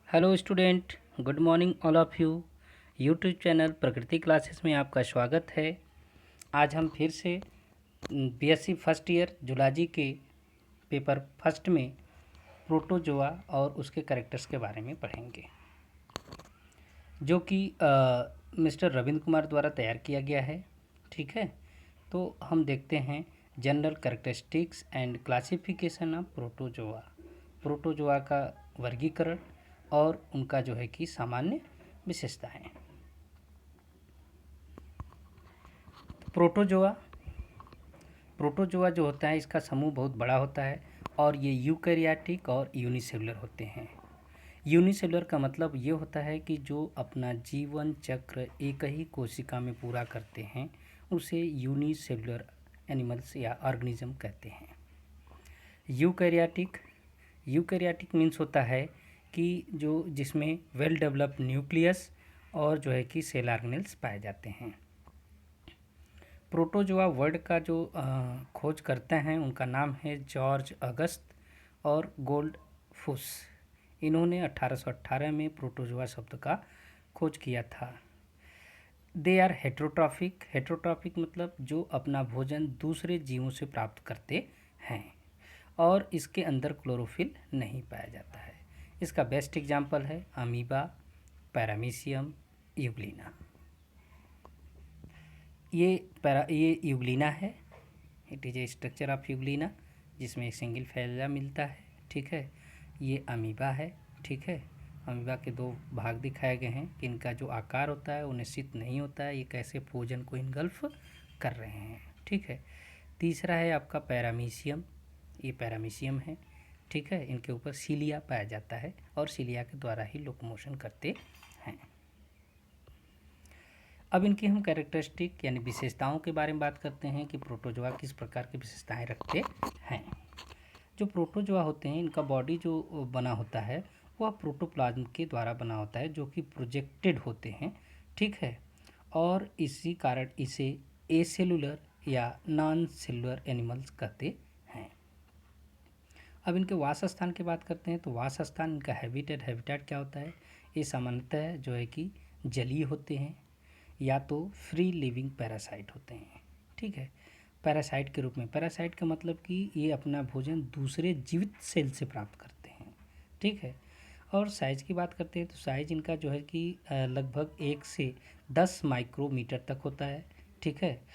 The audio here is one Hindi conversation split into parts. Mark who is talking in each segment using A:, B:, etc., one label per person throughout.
A: Hello student, good morning all of you. YouTube channel प्रकृति क्लासेस में आपका स्वागत है। आज हम फिर से बीएससी फर्स्ट ईयर जूलॉजी के पेपर फर्स्ट में प्रोटोजोआ और उसके कैरेक्टर्स के बारे में पढ़ेंगे, जो कि मिस्टर रविंद्र कुमार द्वारा तैयार किया गया है। ठीक है, तो हम देखते हैं general characteristics and classification of protozoa. Protozoa का वर्गीकरण और उनका जो है कि सामान्य विशेषताएं। प्रोटोजोआ प्रोटोजोआ जो होता है, इसका समूह बहुत बड़ा होता है और ये यूकैरियोटिक और यूनिसेलुलर होते हैं। यूनिसेलुलर का मतलब ये होता है कि जो अपना जीवन चक्र एक ही कोशिका में पूरा करते हैं उसे यूनिसेलुलर एनिमल्स या ऑर्गेनिज्म कहते हैं। यूकैरियोटिक मीन्स होता है कि जो जिसमें वेल डेवलप्ड न्यूक्लियस और जो है कि सेल ऑर्गेनेल्स पाए जाते हैं। प्रोटोजोआ वर्ड का जो खोज करते हैं उनका नाम है जॉर्ज अगस्त और गोल्डफुस। इन्होंने 1818 में प्रोटोजोआ शब्द का खोज किया था। दे आर हेट्रोट्रॉफिक मतलब जो अपना भोजन दूसरे जीवों से प्राप्त करते हैं और इसके अंदर क्लोरोफिल नहीं पाया जाता है। इसका बेस्ट एग्जाम्पल है अमीबा, पैरामीशियम, यूग्लिना। ये यूग्लिना है। It is a structure of Euglena जिसमें एक सिंगल फैला मिलता है। ठीक है, ये अमीबा है। ठीक है, अमीबा के दो भाग दिखाए गए हैं कि इनका जो आकार होता है वो निश्चित नहीं होता है, ये कैसे भोजन को इनगल्फ कर रहे हैं। ठीक है, तीसरा है आपका पैरामीशियम। ये पैरामीशियम है। ठीक है, इनके ऊपर सीलिया पाया जाता है और सीलिया के द्वारा ही लोकोमोशन करते हैं। अब इनकी हम कैरेक्टरिस्टिक यानी विशेषताओं के बारे में बात करते हैं कि प्रोटोजोआ किस प्रकार की विशेषताएं रखते हैं। जो प्रोटोजोआ होते हैं, इनका बॉडी जो बना होता है वह प्रोटोप्लाज्म के द्वारा बना होता है, जो कि प्रोजेक्टेड होते हैं। ठीक है, और इसी कारण इसे एसेलुलर या नॉन सेलुलर एनिमल्स कहते हैं। अब इनके वास स्थान की बात करते हैं तो वास स्थान इनका हैबिटेट क्या होता है। ये सामान्यतः जो है कि जलीय होते हैं या तो फ्री लिविंग पैरासाइट होते हैं। ठीक है, पैरासाइट के रूप में। पैरासाइट का मतलब कि ये अपना भोजन दूसरे जीवित सेल से प्राप्त करते हैं। ठीक है, और साइज़ की बात करते हैं तो साइज़ इनका जो है कि लगभग 1 से 10 माइक्रोमीटर तक होता है। ठीक है,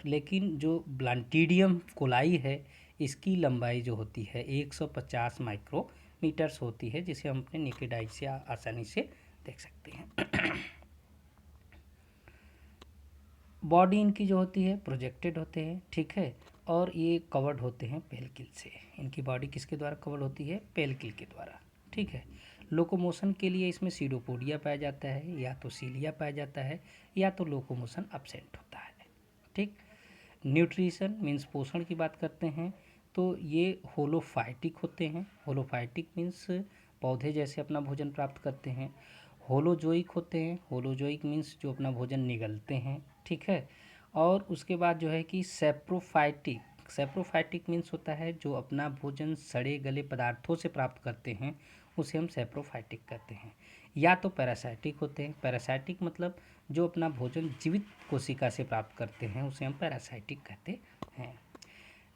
A: लेकिन जो ब्लांटीडियम कोलाई है इसकी लंबाई जो होती है 150 माइक्रोमीटर्स होती है, जिसे हम अपने नेकेड आई से आसानी से देख सकते हैं। बॉडी इनकी जो होती है प्रोजेक्टेड होते हैं। ठीक है, और ये कवर्ड होते हैं पेलकिल से। इनकी बॉडी किसके द्वारा कवर्ड होती है? पेलकिल के द्वारा। ठीक है, लोकोमोशन के लिए इसमें सीडोपोडिया पाया जाता है, या तो सीलिया पाया जाता है, या तो लोकोमोशन अब्सेंट होता है। ठीक, न्यूट्रिशन मीन्स पोषण की बात करते हैं तो ये होलोफाइटिक होते हैं। होलोफाइटिक मीन्स पौधे जैसे अपना भोजन प्राप्त करते हैं। होलोजोइक होते हैं। होलोजोइक मीन्स जो अपना भोजन निगलते हैं। ठीक है, और उसके बाद जो है कि सेप्रोफाइटिक मीन्स होता है जो अपना भोजन सड़े गले पदार्थों से प्राप्त करते हैं, उसे हम सेप्रोफाइटिक कहते हैं। या तो पैरासाइटिक होते हैं। पैरासाइटिक मतलब जो अपना भोजन जीवित कोशिका से प्राप्त करते हैं, उसे हम पैरासाइटिक कहते हैं।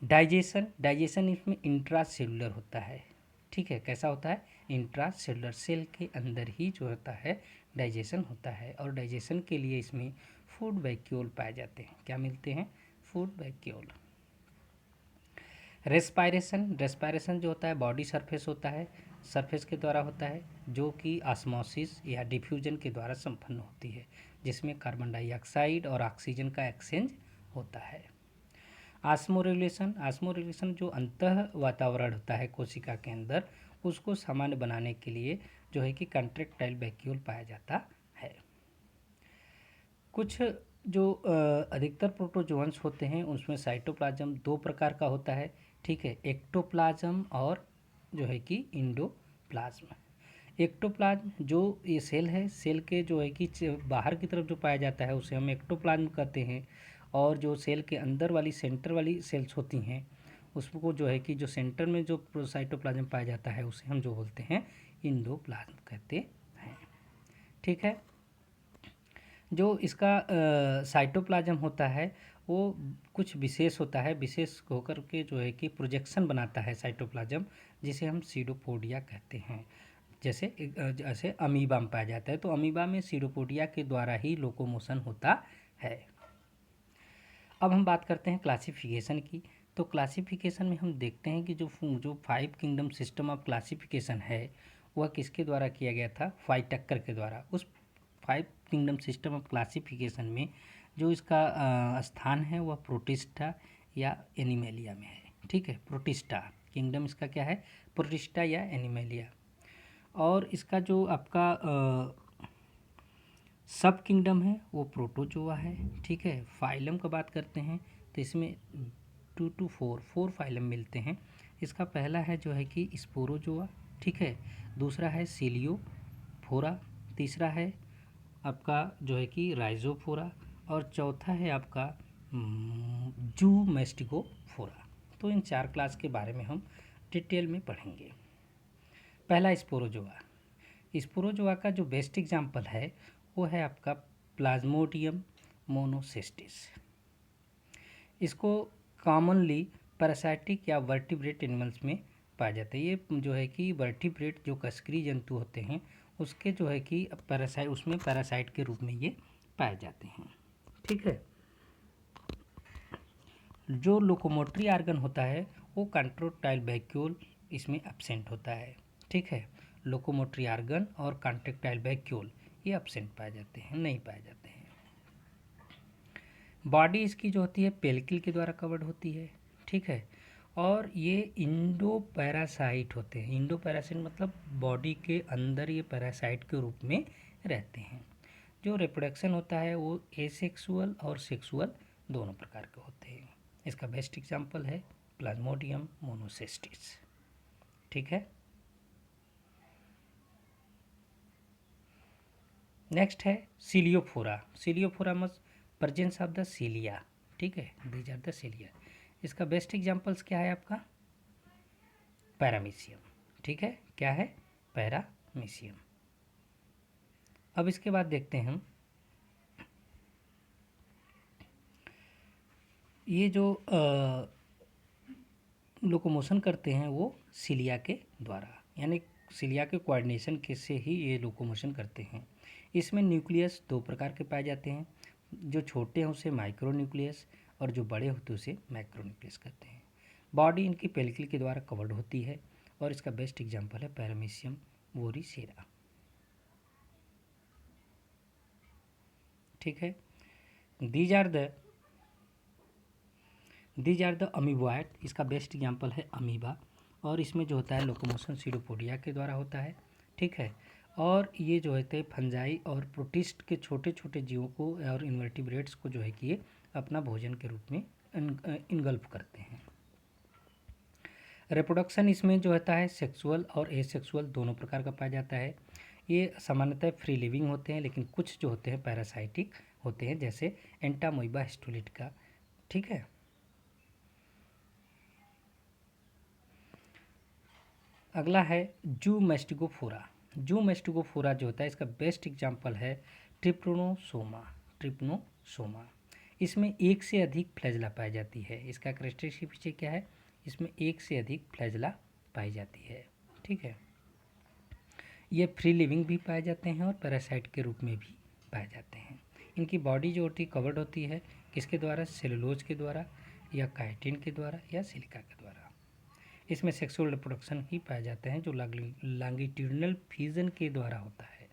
A: डाइजेशन इसमें इंट्रासेलुलर होता है। ठीक है, कैसा होता है? इंट्रासेलुलर, सेल के अंदर ही जो होता है डाइजेशन होता है, और डाइजेशन के लिए इसमें फूड वैक्यूल पाए जाते हैं। क्या मिलते हैं? Food vacuole. रेस्पायरेशन जो होता है बॉडी सरफेस होता है, सरफेस के द्वारा होता है, जो कि ऑस्मोसिस या डिफ्यूजन के द्वारा संपन्न होती है, जिसमें कार्बन डाइऑक्साइड और ऑक्सीजन का एक्सचेंज होता है। आस्मोरेगुलेशन जो अंतः वातावरण होता है कोशिका के अंदर, उसको सामान्य बनाने के लिए जो है कि कंट्रैक्टाइल वैक्यूल पाया जाता है। कुछ जो अधिकतर प्रोटोजोअन्स होते हैं उसमें साइटोप्लाज्म दो प्रकार का होता है। ठीक है, एक्टोप्लाज्म और जो है कि इंडोप्लाज्म। एक्टोप्लाज्म जो ये सेल है, सेल के जो है कि बाहर की तरफ जो पाया जाता है उसे हम एक्टोप्लाज्म कहते हैं, और जो सेल के अंदर वाली सेंटर वाली सेल्स होती हैं उसको जो है कि जो सेंटर में जो साइटोप्लाज्म पाया जाता है उसे हम जो बोलते हैं इंडोप्लाज्म कहते हैं। ठीक है। जो इसका साइटोप्लाज्म होता है वो कुछ विशेष होता है, विशेष होकर के जो है कि प्रोजेक्शन बनाता है साइटोप्लाज्म, जिसे हम सीडोपोडिया कहते हैं। जैसे अमीबा में पाया जाता है, तो अमीबा में सीडोपोडिया के द्वारा ही लोकोमोशन होता है। अब हम बात करते हैं क्लासिफिकेशन की। तो क्लासिफिकेशन में हम देखते हैं कि जो 5 किंगडम सिस्टम ऑफ क्लासिफिकेशन है वह किसके द्वारा किया गया था, फाइटक्कर के द्वारा। उस 5 किंगडम सिस्टम ऑफ क्लासिफिकेशन में जो इसका स्थान है वह प्रोटिस्टा या एनिमेलिया में है। ठीक है, प्रोटिस्टा किंगडम इसका क्या है, प्रोटिस्टा या एनिमेलिया। और इसका जो आपका सब किंगडम है वो प्रोटोजोआ है। ठीक है। फाइलम का बात करते हैं तो इसमें 2 to 4 फाइलम मिलते हैं। इसका पहला है जो है कि स्पोरोजोआ। ठीक है। दूसरा है सीलियोफोरा। तीसरा है आपका जो है कि राइजोफोरा। और चौथा है आपका जूमेस्टिकोफोरा। तो इन 4 क्लास के बारे में हम डिटेल में पढ़ेंगे। पहला स्पोरोजोआ। स्पोरोजोआ का जो बेस्ट एग्जाम्पल है वो है आपका प्लाज्मोडियम मोनोसिस्टिस। इसको कॉमनली पैरासाइटिक या वर्टिब्रेट एनिमल्स में पाया जाता है। ये जो है कि वर्टिब्रेट जो कशेरुकी जंतु होते हैं उसके जो है कि उसमें पैरासाइट के रूप में ये पाए जाते हैं। ठीक है। जो लोकोमोटरी आर्गन होता है वो कॉन्ट्रैक्टाइल वैक्यूल इसमें एब्सेंट होता है। ठीक है। लोकोमोटरी आर्गन और कॉन्ट्रैक्टाइल वैक्यूल ये एब्सेंट पाए जाते हैं, नहीं पाए जाते हैं। बॉडी इसकी जो होती है पेल्किल के द्वारा कवर्ड होती है। ठीक है। और ये इंडो पैरासाइट होते हैं। इंडो पैरासाइट मतलब बॉडी के अंदर ये पैरासाइट के रूप में रहते हैं। जो रिप्रोडक्शन होता है वो एसेक्सुअल और सेक्सुअल दोनों प्रकार के होते हैं। इसका बेस्ट एग्जाम्पल है प्लाज्मोडियम मोनोसिस्टिस। ठीक है। नेक्स्ट है सीलियोफोरा। सीलियोफोरा मस प्रेजेंस ऑफ द सीलिया। ठीक है, दीज आर द सीलिया। इसका बेस्ट एग्जाम्पल्स क्या है आपका, पैरामीशियम। ठीक है, क्या है, पैरामीशियम। अब इसके बाद देखते हैं हम ये जो लोकोमोशन करते हैं वो सीलिया के द्वारा, यानी सीलिया के कोऑर्डिनेशन के से ही ये लोकोमोशन करते हैं। इसमें न्यूक्लियस 2 प्रकार के पाए जाते हैं। जो छोटे हैं उसे माइक्रो न्यूक्लियस और जो बड़े होते हैं उसे मैक्रो न्यूक्लियस कहते हैं। बॉडी इनकी पेल्किल के द्वारा कवर्ड होती है और इसका बेस्ट एग्जाम्पल है पैरामीशियम वोरिसेरा। ठीक है। These are the amoeboid. इसका बेस्ट एग्जाम्पल है अमीबा और इसमें जो होता है लोकोमोशन सीडोपोडिया के द्वारा होता है। ठीक है। और ये जो होते हैं फंजाई और प्रोटिस्ट के छोटे छोटे जीवों को और इन्वर्टिब्रेट्स को जो है कि ये अपना भोजन के रूप में इनगल्फ करते हैं। रिप्रोडक्शन इसमें जो होता है सेक्सुअल और एसेक्सुअल दोनों प्रकार का पाया जाता है। ये सामान्यतः फ्री लिविंग होते हैं, लेकिन कुछ जो होते हैं पैरासाइटिक होते हैं, जैसे एंटामोइबा हिस्टोलिटिका। ठीक है। अगला है जूमेस्टिकोफोरा। जूमेस्टिकोफोरा जो होता है इसका बेस्ट एग्जाम्पल है ट्रिप्नोसोमा। इसमें एक से अधिक फ्लैजला पाई जाती है। इसका कैरेक्टरिस्टिक फीचर क्या है, इसमें एक से अधिक फ्लैजला पाई जाती है। ठीक है। ये फ्री लिविंग भी पाए जाते हैं और पैरासाइट के रूप में भी पाए जाते हैं। इनकी बॉडी जो होती है कवर्ड होती है किसके द्वारा, सेलुलोज के द्वारा या काइटिन के द्वारा या सिलिका के द्वारा। इसमें सेक्सुअल रिप्रोडक्शन ही पाए जाते हैं जो लॉन्गिट्यूडिनल फ्यूजन के द्वारा होता है।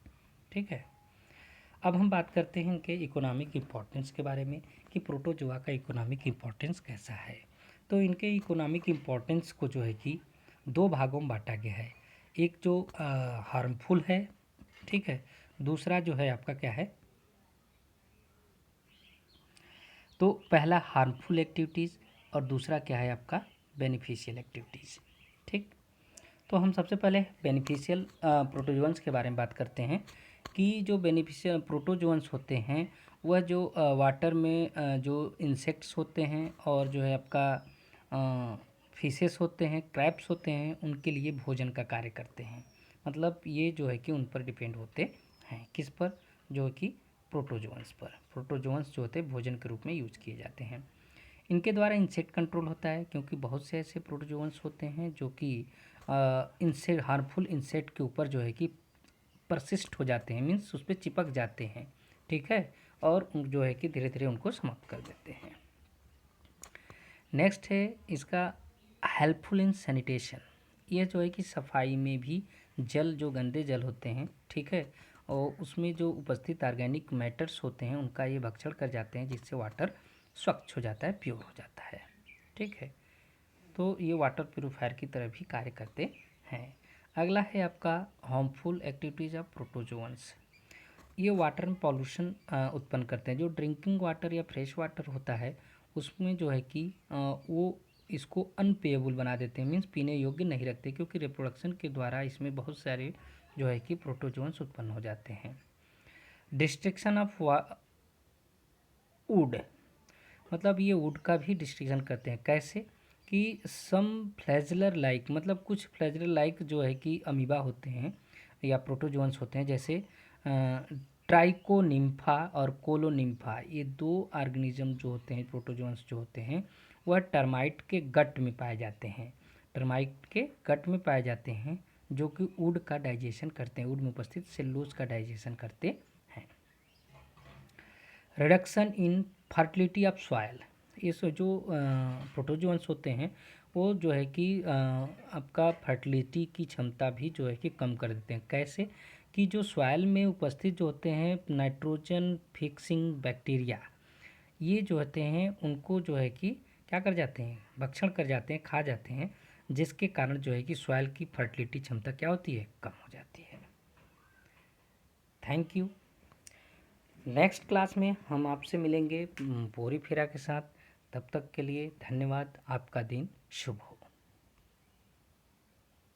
A: ठीक है। अब हम बात करते हैं इनके इकोनॉमिक इम्पोर्टेंस के बारे में कि प्रोटोजोआ का इकोनॉमिक इम्पोर्टेंस कैसा है। तो इनके इकोनॉमिक इम्पोर्टेंस को जो है कि 2 भागों में बांटा गया है। एक जो हार्मफुल है, ठीक है, दूसरा जो है आपका क्या है, तो पहला हार्मफुल एक्टिविटीज़ और दूसरा क्या है आपका बेनिफिशियल एक्टिविटीज़। ठीक। तो हम सबसे पहले बेनिफिशियल प्रोटोजोअन्स के बारे में बात करते हैं कि जो बेनिफिशियल प्रोटोजोअन्स होते हैं वह जो वाटर में जो इंसेक्ट्स होते हैं और जो है आपका फिशेस होते हैं, क्रैब्स होते हैं, उनके लिए भोजन का कार्य करते हैं। मतलब ये जो है कि उन पर डिपेंड होते हैं। किस पर? जो कि प्रोटोजोअन्स पर। प्रोटोजोअन्स जो होते हैं भोजन के रूप में यूज किए जाते हैं। इनके द्वारा इंसेक्ट कंट्रोल होता है, क्योंकि बहुत से ऐसे प्रोटोजोअन्स होते हैं जो कि इनसे हार्मफुल इंसेक्ट के ऊपर जो है कि परसिस्ट हो जाते हैं, मीन्स उस पर चिपक जाते हैं, ठीक है, और जो है कि धीरे धीरे उनको समाप्त कर देते हैं। नेक्स्ट है इसका हेल्पफुल इन सैनिटेशन। ये जो है कि सफाई में भी जल, जो गंदे जल होते हैं, ठीक है, और उसमें जो उपस्थित ऑर्गेनिक मैटर्स होते हैं उनका ये भक्षण कर जाते हैं, जिससे वाटर स्वच्छ हो जाता है, प्योर हो जाता है, ठीक है। तो ये वाटर प्यूरिफायर की तरह भी कार्य करते हैं। अगला है आपका हार्मफुल एक्टिविटीज़ ऑफ प्रोटोजोअन्स। ये वाटर में पॉल्यूशन उत्पन्न करते हैं। जो ड्रिंकिंग वाटर या फ्रेश वाटर होता है उसमें जो है कि वो इसको अनपेएबल बना देते हैं, मीन्स पीने योग्य नहीं रखते, क्योंकि रिप्रोडक्शन के द्वारा इसमें बहुत सारे जो है कि प्रोटोजोन्स उत्पन्न हो जाते हैं। डिस्ट्रक्शन ऑफ वुड, मतलब ये वुड का भी डिस्ट्रक्शन करते हैं। कैसे? कि सम फ्लैजलर लाइक, मतलब कुछ फ्लैजलर लाइक जो है कि अमीबा होते हैं या प्रोटोजोन्स होते हैं, जैसे ट्राइकोनिम्फा और कोलोनिम्फा, ये दो ऑर्गेनिज्म जो होते हैं, प्रोटोजोन्स जो होते हैं, वह टर्माइट के गट में पाए जाते हैं। टर्माइट के गट में पाए जाते हैं, जो कि वुड का डाइजेशन करते हैं, वुड में उपस्थित सेलुलोज का डाइजेशन करते हैं। Reduction in fertility of soil, ये जो प्रोटोजोन्स होते हैं वो जो है कि आपका फर्टिलिटी की क्षमता भी जो है कि कम कर देते हैं। कैसे? कि जो सॉयल में उपस्थित जो होते हैं नाइट्रोजन फिक्सिंग बैक्टीरिया, ये जो होते हैं उनको जो है कि क्या कर जाते हैं, भक्षण कर जाते हैं, खा जाते हैं, जिसके कारण जो है कि सॉयल की फर्टिलिटी क्षमता क्या होती है, कम हो जाती है। Thank you. नेक्स्ट क्लास में हम आपसे मिलेंगे पोरीफेरा के साथ। तब तक के लिए धन्यवाद। आपका दिन शुभ हो।